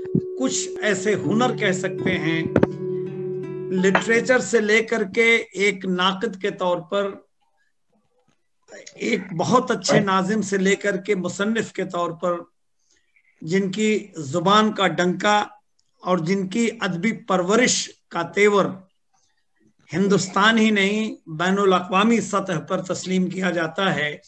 कुछ ऐसे हुनर कह सकते हैं, लिटरेचर से लेकर के एक नाक़िद के तौर पर, एक बहुत अच्छे नाजिम से लेकर के मुसन्निफ के तौर पर, जिनकी जुबान का डंका और जिनकी अदबी परवरिश का तेवर हिंदुस्तान ही नहीं बैनुल अक़वामी सतह पर तस्लीम किया जाता है।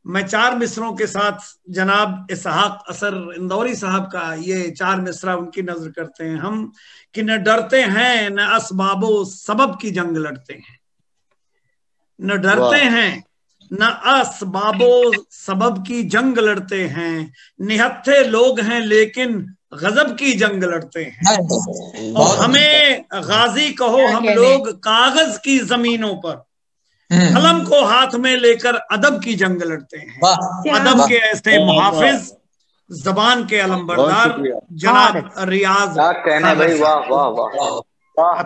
मैं 4 मिसरों के साथ जनाब इसहाक असर इंदौरी साहब का ये 4 मिसरा उनकी नजर करते हैं हम कि न डरते हैं न असबाबो सबब की जंग लड़ते हैं, न डरते हैं न असबाबो सबब की जंग लड़ते हैं, निहत्थे लोग हैं लेकिन गजब की जंग लड़ते हैं। और हमें गाजी कहो हम लोग कागज की जमीनों पर, कलम को हाथ में लेकर अदब की जंग लड़ते हैं। अदब के ऐसे मुहाफिज, जबान के अलमबरदार जनाब रियाज। कहना भाई, वाह वाह वाह वाह।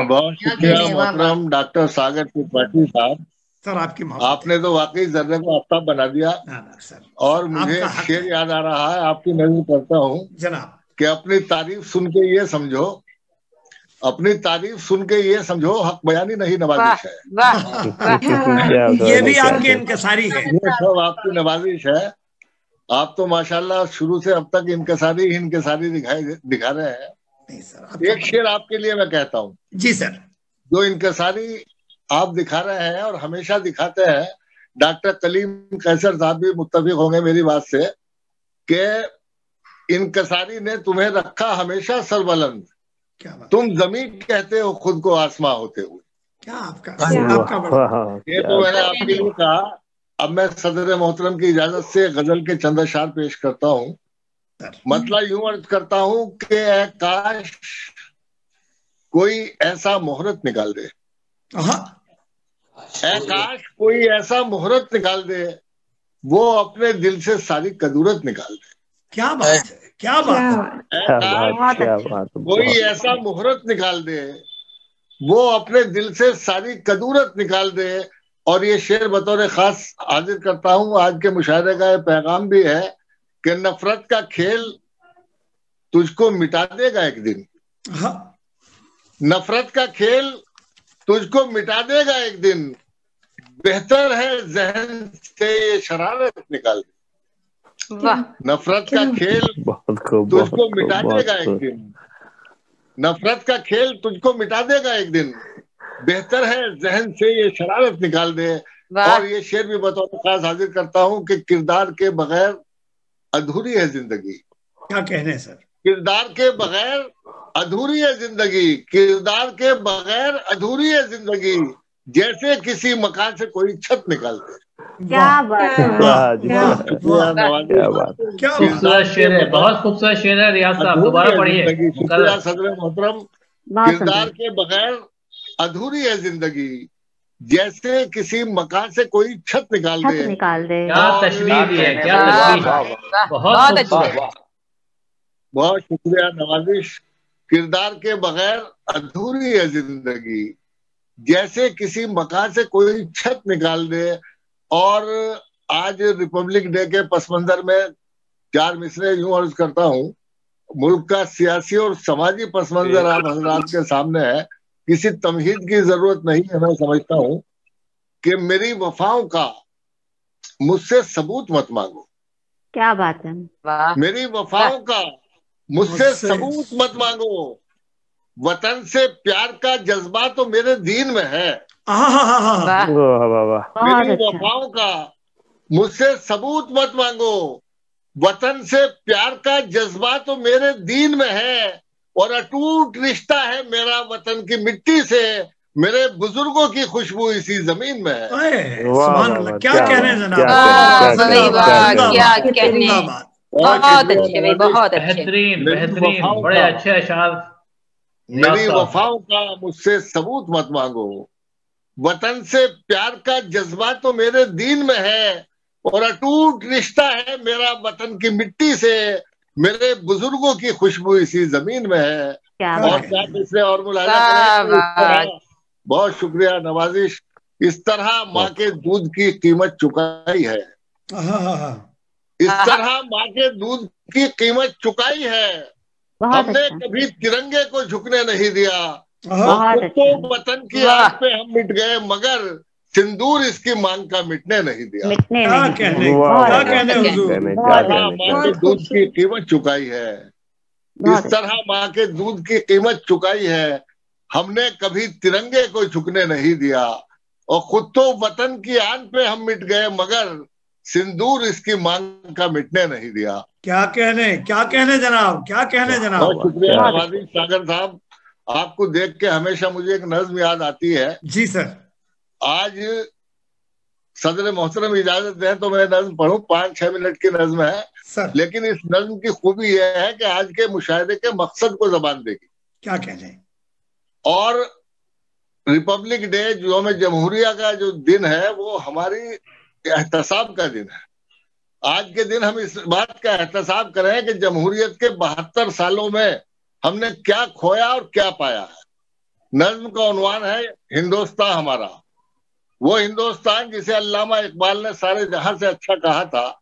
बहुत शुक्रिया मोहतरम डॉक्टर सागर त्रिपाठी साहब। सर आपकी आपने तो वाकई जर्रे को आफ्ताब बना दिया। सर, और मुझे शेर याद आ रहा है, आपकी नजर करता हूँ जनाब कि अपनी तारीफ सुन के ये समझो, अपनी तारीफ सुन के ये समझो हक बयानी नहीं नवाजिश है। ये भी आपकी इनकसारी है, ये सब आपकी नवाजिश है। आप तो माशाल्लाह शुरू से अब तक इनकसारी दिखा रहे हैं। नहीं सर, एक शेर आपके लिए मैं कहता हूँ। जी सर। जो इनकसारी आप दिखा रहे हैं और हमेशा दिखाते हैं, डॉक्टर कलीम कैसर साहब भी मुत्तफिक होंगे मेरी बात से कि इनकसारी ने तुम्हें रखा हमेशा सरबलंद, तुम जमीन कहते हो खुद को आसमां होते हुए। क्या आपका ये तो मैंने आपके लिए कहा। अब मैं सदर मोहतरम की इजाजत से गजल के चंद अशार पेश करता हूँ। मतलब यूं अर्ज करता हूँ कि काश कोई ऐसा मुहूर्त निकाल दे, काश कोई ऐसा मुहूर्त निकाल दे, वो अपने दिल से सारी कदूरत निकाल दे। क्या बात है, क्या बात है। कोई ऐसा मुहूर्त निकाल दे, वो अपने दिल से सारी कदूरत निकाल दे। और ये शेर बतौर खास हाजिर करता हूँ, आज के मुशायरे का ये पैगाम भी है कि नफरत का खेल तुझको मिटा देगा एक दिन। नफरत का खेल तुझको मिटा देगा एक दिन, बेहतर है जहन से ये शरारत निकाल दे। नफरत का खेल तुझको मिटा देगा एक दिन, नफरत का खेल तुझको मिटा देगा एक दिन, बेहतर है जहन से ये शरारत निकाल दे। और ये शेर भी बतौर खास हाजिर करता हूँ कि किरदार के बगैर अधूरी है जिंदगी। क्या कहने हैं सर? किरदार के बगैर अधूरी है जिंदगी, किरदार के बगैर अधूरी है जिंदगी, जैसे किसी मकान से कोई छत निकाल दे। क्या बात है, क्या खूबसूरत शेर है, बहुत खूबसूरत शेर है। रियाज साहब दोबारा पढ़िए। शुक्रिया सदर मोहतरम। किरदार के बगैर अधूरी है जिंदगी, जैसे किसी मकान से कोई छत निकाल दे। क्या तशबीह दी है, क्या तशबीह, बहुत अच्छा। बहुत शुक्रिया नवाजिश। किरदार के बगैर अधूरी है जिंदगी, जैसे किसी मकान से कोई छत निकाल दे। और आज रिपब्लिक डे के पस मंजर में 4 मिसरे यूं अर्ज करता हूँ। मुल्क का सियासी और समाजी पस मंजर आप हजरात के सामने है, किसी तमहीद की जरूरत नहीं है। मैं समझता हूँ कि मेरी वफाओं का मुझसे सबूत मत मांगो। क्या बात है, मेरी वफाओं का मुझसे सबूत मत मांगो, वतन से प्यार का जज्बा तो मेरे दीन में है। मेरी वफाओं का मुझसे सबूत मत मांगो, वतन से प्यार का जज्बा तो मेरे दीन में है। और अटूट रिश्ता है मेरा वतन की मिट्टी से, मेरे बुजुर्गों की खुशबू इसी जमीन में है। क्या कहने जनाब, क्या कहने, बहुत अच्छे भाई, बहुत अच्छे, बेहतरीन बेहतरीन, बड़े अच्छे अशार। मेरी वफाओं का मुझसे सबूत मत मांगो, वतन से प्यार का जज्बा तो मेरे दीन में है। और अटूट रिश्ता है मेरा वतन की मिट्टी से, मेरे बुजुर्गों की खुशबू इसी जमीन में है। और क्या दूसरे और मुलाजा। बहुत शुक्रिया नवाजिश। इस तरह माँ के दूध की कीमत चुकाई है, इस तरह माँ के दूध की कीमत चुकाई है, हमने कभी तिरंगे को झुकने नहीं दिया। खुद तो वतन की आग पे हम मिट गए, मगर सिंदूर इसकी मांग का मिटने नहीं दिया। क्या कहने हुजूर, माँ के दूध की कीमत चुकाई है, इस तरह माँ के दूध की कीमत चुकाई है, हमने कभी तिरंगे को झुकने नहीं दिया। और खुद तो वतन की आन पे हम मिट गए, मगर सिंदूर इसकी मांग का मिटने नहीं दिया। क्या कहने जनाब, क्या कहने जनाब। बहुत शुक्रिया नवाज़िश सागर साहब, आपको देख के हमेशा मुझे एक नज्म याद आती है। जी सर। आज सदर मोहतरम इजाजत दें तो मैं नज्म पढ़ूं, 5-6 मिनट की नज्म है सर। लेकिन इस नज्म की खूबी यह है कि आज के मुशाहिदे के मकसद को जबान देगी। क्या कहने। और रिपब्लिक डे जो में जमहूरिया का जो दिन है वो हमारी एहतसाब का दिन है। आज के दिन हम इस बात का एहतसाब करें कि जमहूरियत के 72 सालों में हमने क्या खोया और क्या पाया है। नज्म का उन्वान है हिंदुस्तान हमारा, वो हिंदुस्तान जिसे अल्लामा इकबाल ने सारे जहां से अच्छा कहा था।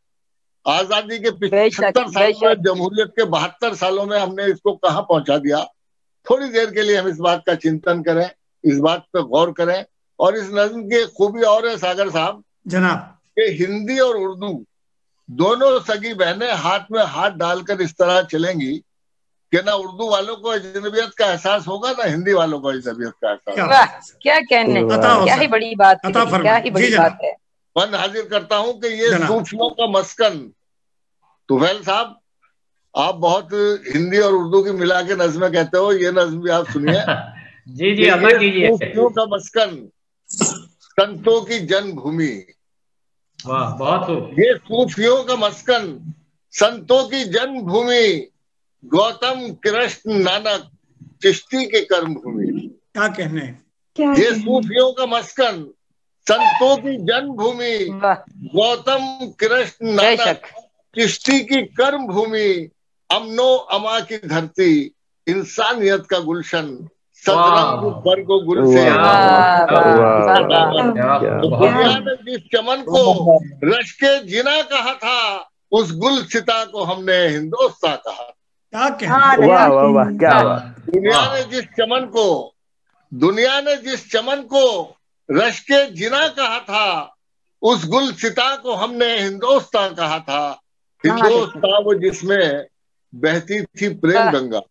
आजादी के 75 सालों में, जमहूरियत के 72 सालों में हमने इसको कहां पहुंचा दिया। थोड़ी देर के लिए हम इस बात का चिंतन करें, इस बात पर गौर करें। और इस नज्म की खूबी और है सागर साहब जनाब कि हिंदी और उर्दू दोनों सगी बहनें हाथ में हाथ डालकर इस तरह चलेंगी कि ना उर्दू वालों को अजनबियत का एहसास होगा, ना हिंदी वालों को अजनबियत का एहसास होगा। क्या कहने, क्या ही बड़ी बात है, क्या ही बड़ी बात है। मैं हाजिर करता हूं कि ये सूफियों का मस्कन। तुफैल साहब, आप बहुत हिंदी और उर्दू की मिला के नज़्में कहते हो, ये नज़्म भी आप सुनिए। जी अल्लाह कीजिए। सूफियों का मस्कन, संतों की जन्मभूमि। वाह, बहुत खूब। ये सूफियों का मस्कन, संतों की जन्मभूमि, गौतम कृष्ण नानक चिश्ती के कर्मभूमि। क्या कहने। ये सूफियों का मस्कन, संतों की जन्मभूमि, गौतम कृष्ण नानक चिश्ती की कर्मभूमि, अमनो अमा की धरती, इंसानियत का गुलशन, सदरंग बरगो गुल से। दुनिया ने जिस चमन को रश के जिना कहा था, उस गुल सिता को हमने हिंदुस्तान कहा। दुनिया ने जिस चमन को रश के जिना कहा था, उस गुल सिता को हमने हिंदुस्तान कहा था। हिंदुस्तान वो जिसमें बहती थी प्रेम गंगा।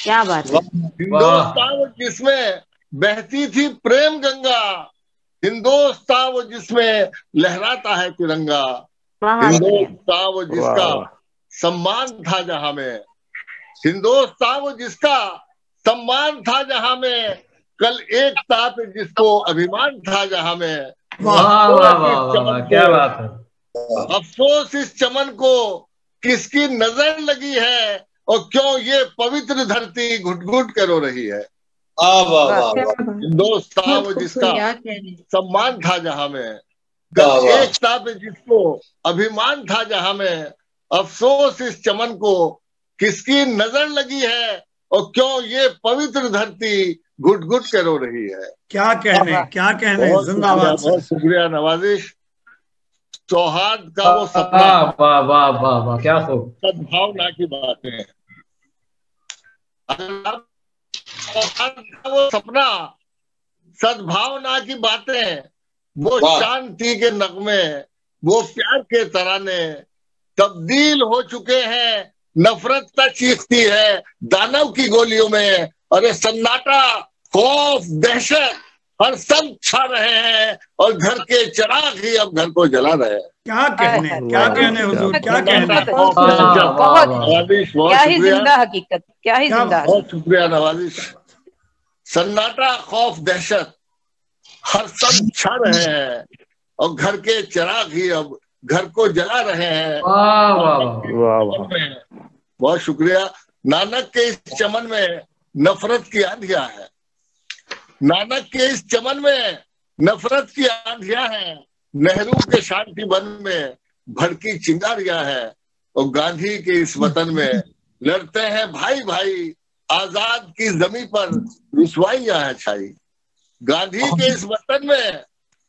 क्या बात है। हिंदुस्तान वो जिसमें बहती थी प्रेम गंगा, हिंदुस्तान वो जिसमें लहराता है तिरंगा, हिंदुस्तान वो जिसका सम्मान था जहां में, हिंदुस्तान वो जिसका सम्मान था जहां में, कल एकता पे जिसको अभिमान था जहां में। क्या बात है। अफसोस इस चमन को किसकी नजर लगी है, और क्यों ये पवित्र धरती घुट घुट कर रो रही है। हिंदुस्तान वो जिसका सम्मान था जहां में, कल एकता पे जिसको अभिमान था जहां में, अफसोस इस चमन को किसकी नजर लगी है, और क्यों ये पवित्र धरती घुट घुट के रो रही है। क्या कहने। जिंदाबाद। बहुत शुक्रिया नवाजिश। सौहार्द का वो सपना, वाह वाह वाह वाह, क्या खूब। सद्भावना की बातें, सौहार्द का वो सपना, सद्भावना की बातें, वो शांति के नगमे, वो प्यार के तराने तब्दील हो चुके हैं। नफरत का चीखती है दानव की गोलियों में, अरे सन्नाटा, खौफ, दहशत हर सब छा रहे हैं, और घर के चिराग ही अब घर को जला रहे हैं। क्या कहने हुजूर, क्या कहने। क्या ही जिंदा हकीकत, क्या ही जिंदा। बहुत शुक्रिया नवाजिश। सन्नाटा, खौफ, दहशत हर सब छा रहे हैं, और घर के चिराग ही अब घर को जला रहे हैं। बहुत शुक्रिया। नानक के इस चमन में नफरत की आंधियां है, नानक के इस चमन में नफरत की आंधियां हैं, नेहरू के शांति वन में भड़की चिंगारियां हैं, और गांधी के इस वतन में लड़ते हैं भाई भाई, आजाद की जमी पर रुसवाइयां है छाई। गांधी के इस वतन में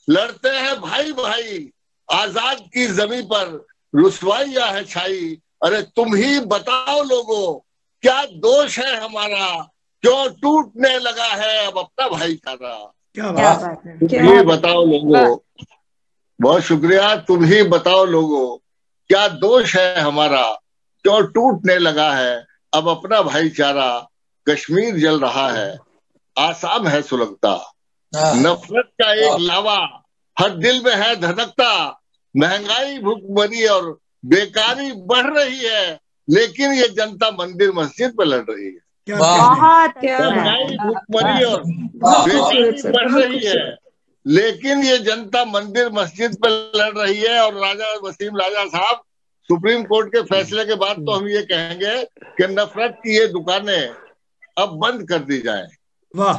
लड़ते हैं भाई भाई, आजाद की जमी पर रुसवाइयां है छाई। अरे तुम ही बताओ लोगों, क्या दोष है हमारा, क्यों टूटने लगा है अब अपना भाईचारा। क्या बात है, तुम ही बताओ लोगों, बहुत शुक्रिया। तुम ही बताओ लोगों, क्या दोष है हमारा, क्यों टूटने लगा है अब अपना भाईचारा। कश्मीर जल रहा है, आसाम है सुलगता, नफरत का एक लावा हर दिल में है धधकता। महंगाई, भूखमरी और बेकारी बढ़ रही है, लेकिन ये जनता मंदिर मस्जिद पे लड़ रही है। महंगाई, भूखमरी और बेकारी बढ़ रही है, लेकिन ये जनता मंदिर मस्जिद पे लड़ रही है। और राजा वसीम राजा साहब, सुप्रीम कोर्ट के फैसले के बाद तो हम ये कहेंगे कि नफरत की ये दुकानें अब बंद कर दी जाए। वाह,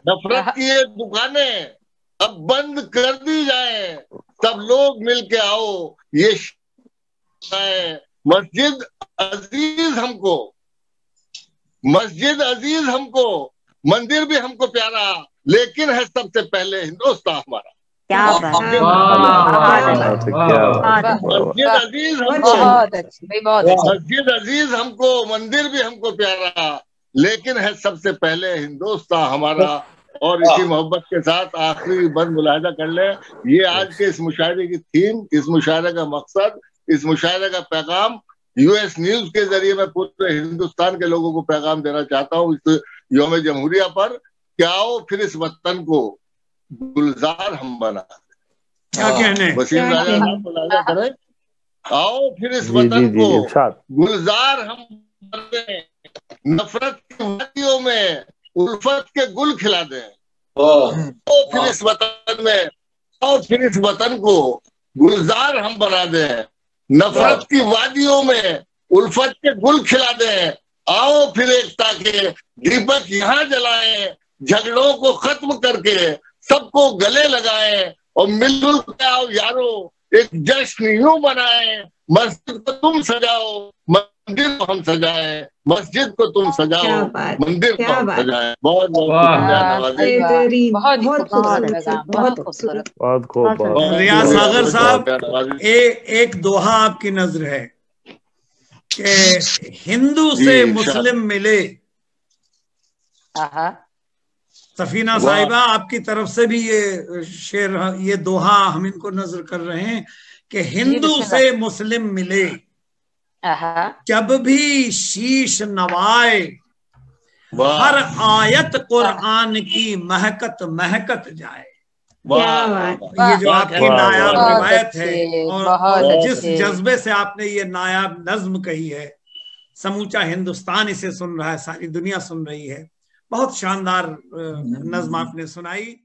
नफरत की ये दुकानें अब बंद कर दी जाए। सब लोग मिलके आओ, ये मस्जिद अजीज हमको, मस्जिद अजीज हमको, मंदिर भी हमको प्यारा, लेकिन है सबसे पहले हिंदुस्तान हमारा। क्या बात, मस्जिद अजीज हमको, मस्जिद अजीज हमको, मंदिर भी हमको प्यारा, लेकिन है सबसे पहले हिंदुस्तान हमारा। और इसी मोहब्बत के साथ आखिरी बंद मुलाहिदा कर ले, ये आज के इस मुशायरे की थीम, इस मुशायरे का मकसद, इस मुशायरे का पैगाम यूएस न्यूज के जरिए मैं पूरे हिंदुस्तान के लोगों को पैगाम देना चाहता हूँ इस यौम जमहूरिया पर, कि आओ फिर इस वतन को गुलजार हम बना। क्या कहने, वसीम राजा मुलाहिदा करें, आओ फिर इस वतन को गुलजार हम बने, नफरत की वादियों में उल्फत के गुल खिला दें। तो फिर इस वतन में, और फिर इस वतन को गुलजार हम बना दें, नफरत की वादियों में उल्फत के गुल खिला दें। आओ फिर एकता के दीपक यहाँ जलाएं, झगड़ों को खत्म करके सबको गले लगाएं, और मिलजुल के आओ यारो एक जश्न यूं बनाएं। मस्जिद को तुम सजाओ, मंदिर को हम सजाएं, मस्जिद को तुम सजाओ, मंदिर को हम सजाएं। बहुत बहुत रियाज सागर साहब, एक दोहा आपकी नजर है कि हिंदू से मुस्लिम मिले। सफीना साहिबा, आपकी तरफ से भी ये शेर, ये दोहा हम इनको नजर कर रहे हैं कि हिंदू से मुस्लिम मिले, जब भी शीश नवाए, हर आयत कुरान की महकत महकत जाए। ये जो आपकी नायाब रिवायत है और जिस जज्बे से आपने ये नायाब नज्म कही है, समूचा हिंदुस्तान इसे सुन रहा है, सारी दुनिया सुन रही है। बहुत शानदार नज्म आपने सुनाई।